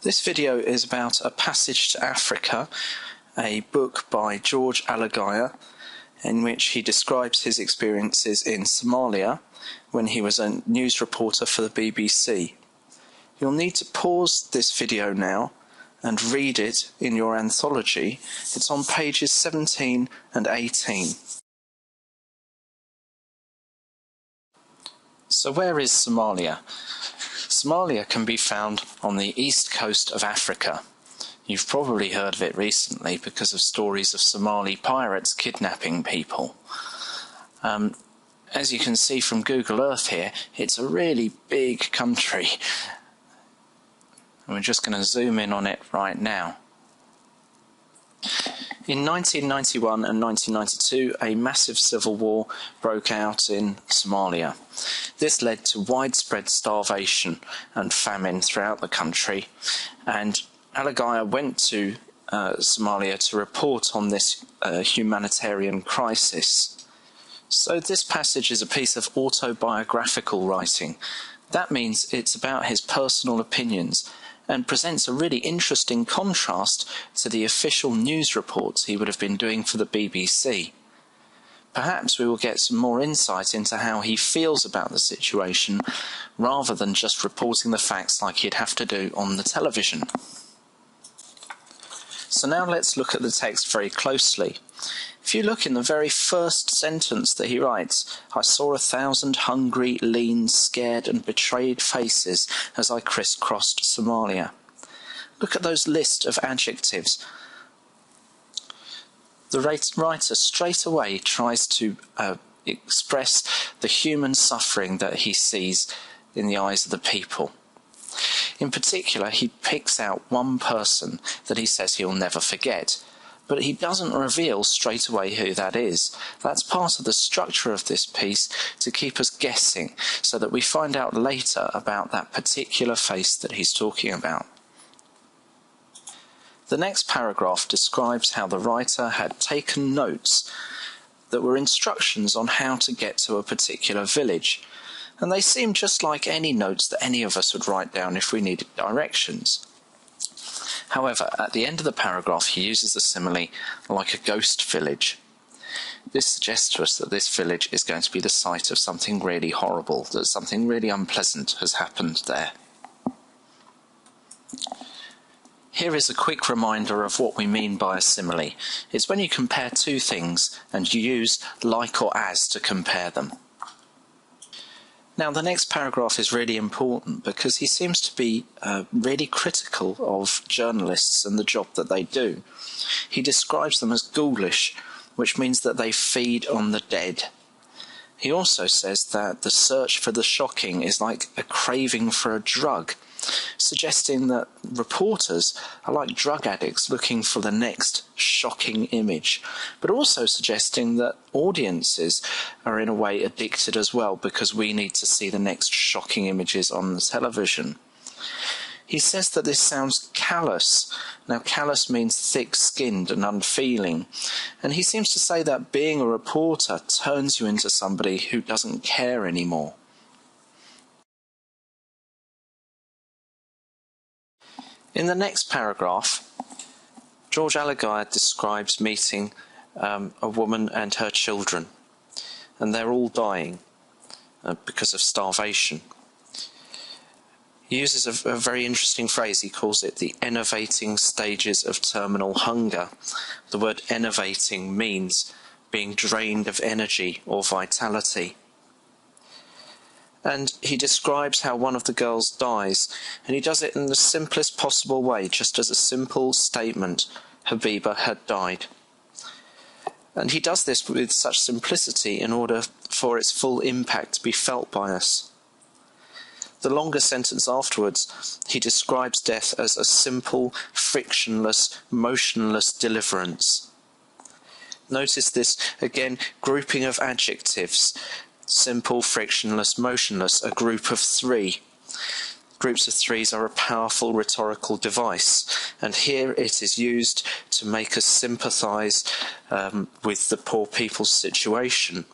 This video is about A Passage to Africa, a book by George Alagiah, in which he describes his experiences in Somalia when he was a news reporter for the BBC. You'll need to pause this video now and read it in your anthology. It's on pages 17 and 18. So where is Somalia? Somalia can be found on the east coast of Africa. You've probably heard of it recently because of stories of Somali pirates kidnapping people. As you can see from Google Earth here, it's a really big country. And we're just going to zoom in on it right now. In 1991 and 1992, a massive civil war broke out in Somalia. This led to widespread starvation and famine throughout the country, and Alagiah went to Somalia to report on this humanitarian crisis. So this passage is a piece of autobiographical writing. That means it's about his personal opinions and presents a really interesting contrast to the official news reports he would have been doing for the BBC. Perhaps we will get some more insight into how he feels about the situation, rather than just reporting the facts like he'd have to do on the television. So now let's look at the text very closely. If you look in the very first sentence that he writes, "I saw 1,000 hungry, lean, scared and betrayed faces as I crisscrossed Somalia." Look at those list of adjectives. The writer straight away tries to express the human suffering that he sees in the eyes of the people. In particular, he picks out one person that he says he'll never forget. But he doesn't reveal straight away who that is. That's part of the structure of this piece, to keep us guessing, so that we find out later about that particular face that he's talking about. The next paragraph describes how the writer had taken notes that were instructions on how to get to a particular village, and they seem just like any notes that any of us would write down if we needed directions. However, at the end of the paragraph he uses the simile "like a ghost village." This suggests to us that this village is going to be the site of something really horrible, that something really unpleasant has happened there. Here is a quick reminder of what we mean by a simile. It's when you compare two things and you use like or as to compare them. Now, the next paragraph is really important because he seems to be really critical of journalists and the job that they do. He describes them as ghoulish, which means that they feed on the dead. He also says that the search for the shocking is like a craving for a drug, suggesting that reporters are like drug addicts looking for the next shocking image, but also suggesting that audiences are in a way addicted as well, because we need to see the next shocking images on the television. He says that this sounds callous. Now, callous means thick-skinned and unfeeling, and he seems to say that being a reporter turns you into somebody who doesn't care anymore. In the next paragraph, George Alagiah describes meeting a woman and her children, and they're all dying because of starvation. He uses a very interesting phrase. He calls it the innovating stages of terminal hunger. The word innovating means being drained of energy or vitality. And he describes how one of the girls dies, and he does it in the simplest possible way, just as a simple statement: Habiba had died. And he does this with such simplicity in order for its full impact to be felt by us. The longer sentence afterwards, he describes death as a simple, frictionless, motionless deliverance. Notice this, again, grouping of adjectives: simple, frictionless, motionless, a group of three. Groups of threes are a powerful rhetorical device, and here it is used to make us sympathise with the poor people's situation.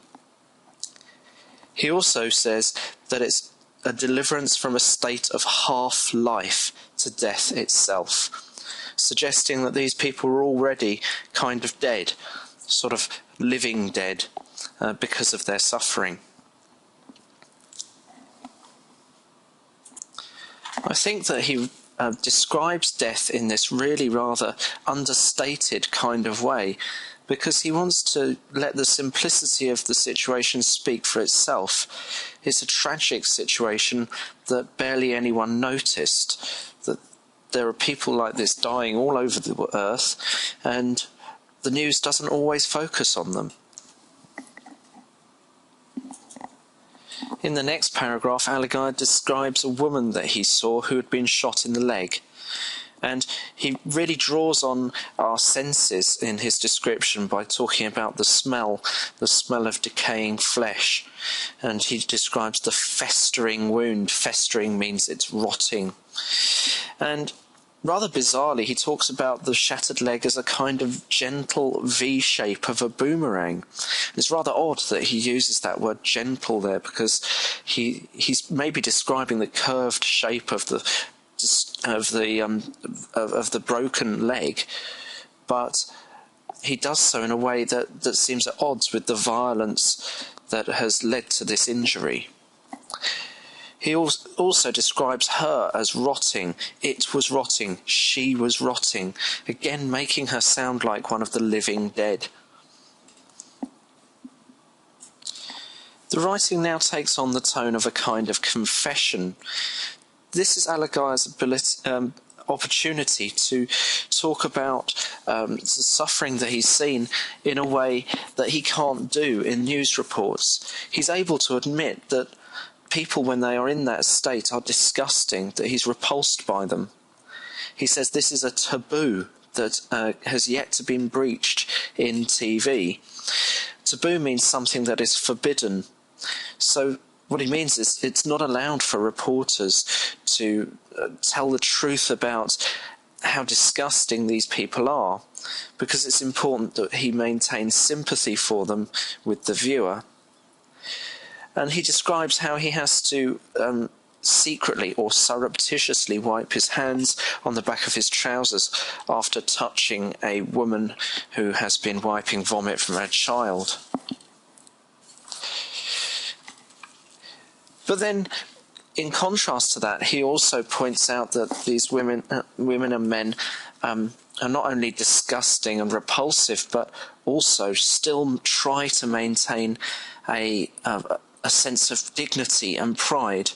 He also says that it's a deliverance from a state of half-life. to death itself, suggesting that these people are already kind of dead, sort of living dead, because of their suffering. I think that he describes death in this really rather understated kind of way, because he wants to let the simplicity of the situation speak for itself. It's a tragic situation that barely anyone noticed, that there are people like this dying all over the earth, and the news doesn't always focus on them. In the next paragraph, Aligai describes a woman that he saw who had been shot in the leg. And he really draws on our senses in his description by talking about the smell of decaying flesh. And he describes the festering wound. Festering means it's rotting. And rather bizarrely, he talks about the shattered leg as a kind of gentle V shape of a boomerang. It's rather odd that he uses that word gentle there, because he's maybe describing the curved shape of the broken leg, but he does so in a way that seems at odds with the violence that has led to this injury. He also describes her as rotting. It was rotting. She was rotting. Again, making her sound like one of the living dead. The writing now takes on the tone of a kind of confession. This is Aligai's opportunity to talk about the suffering that he's seen in a way that he can't do in news reports. He's able to admit that people, when they are in that state, are disgusting, that he's repulsed by them. He says this is a taboo that has yet to be breached in TV. Taboo means something that is forbidden. So what he means is it's not allowed for reporters to tell the truth about how disgusting these people are, because it's important that he maintains sympathy for them with the viewer. And he describes how he has to secretly or surreptitiously wipe his hands on the back of his trousers after touching a woman who has been wiping vomit from her child. But then, in contrast to that, he also points out that these women and men are not only disgusting and repulsive, but also still try to maintain a sense of dignity and pride.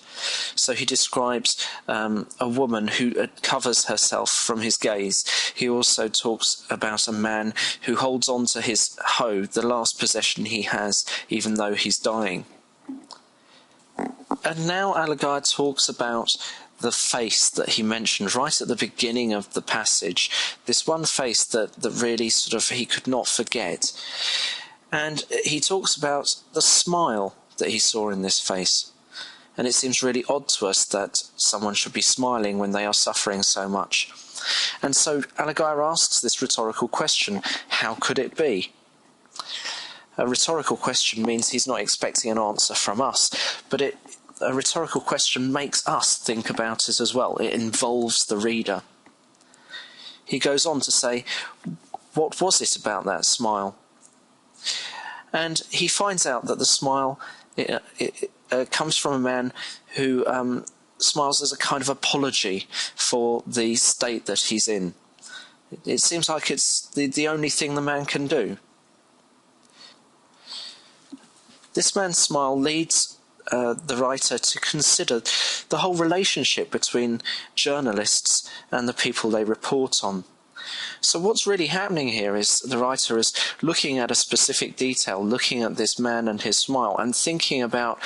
So he describes a woman who covers herself from his gaze. He also talks about a man who holds on to his hoe, the last possession he has, even though he's dying. And now Aligai talks about the face that he mentioned right at the beginning of the passage, this one face that really sort of he could not forget. And he talks about the smile that he saw in this face. And it seems really odd to us that someone should be smiling when they are suffering so much. And so Aligai asks this rhetorical question: how could it be? A rhetorical question means he's not expecting an answer from us, but a rhetorical question makes us think about it as well. It involves the reader. He goes on to say, what was it about that smile? And he finds out that the smile comes from a man who smiles as a kind of apology for the state that he's in. It seems like it's the only thing the man can do. This man's smile leads the writer to consider the whole relationship between journalists and the people they report on. So what's really happening here is the writer is looking at a specific detail, looking at this man and his smile, and thinking about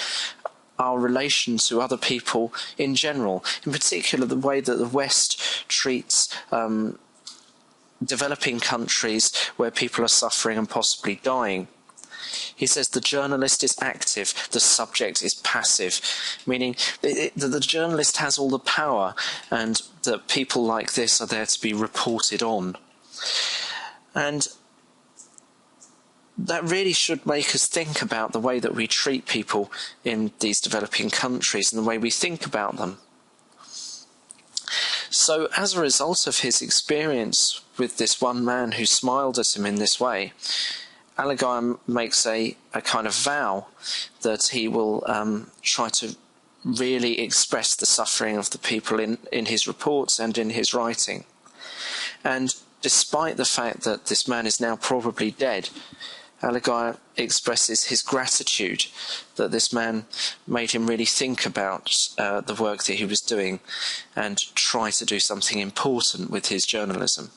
our relation to other people in general, in particular the way that the West treats developing countries where people are suffering and possibly dying. He says the journalist is active, the subject is passive, meaning that the journalist has all the power and that people like this are there to be reported on. And that really should make us think about the way that we treat people in these developing countries and the way we think about them. So as a result of his experience with this one man who smiled at him in this way, Aligai makes a kind of vow that he will try to really express the suffering of the people in his reports and in his writing. And despite the fact that this man is now probably dead, Aligai expresses his gratitude that this man made him really think about the work that he was doing and try to do something important with his journalism.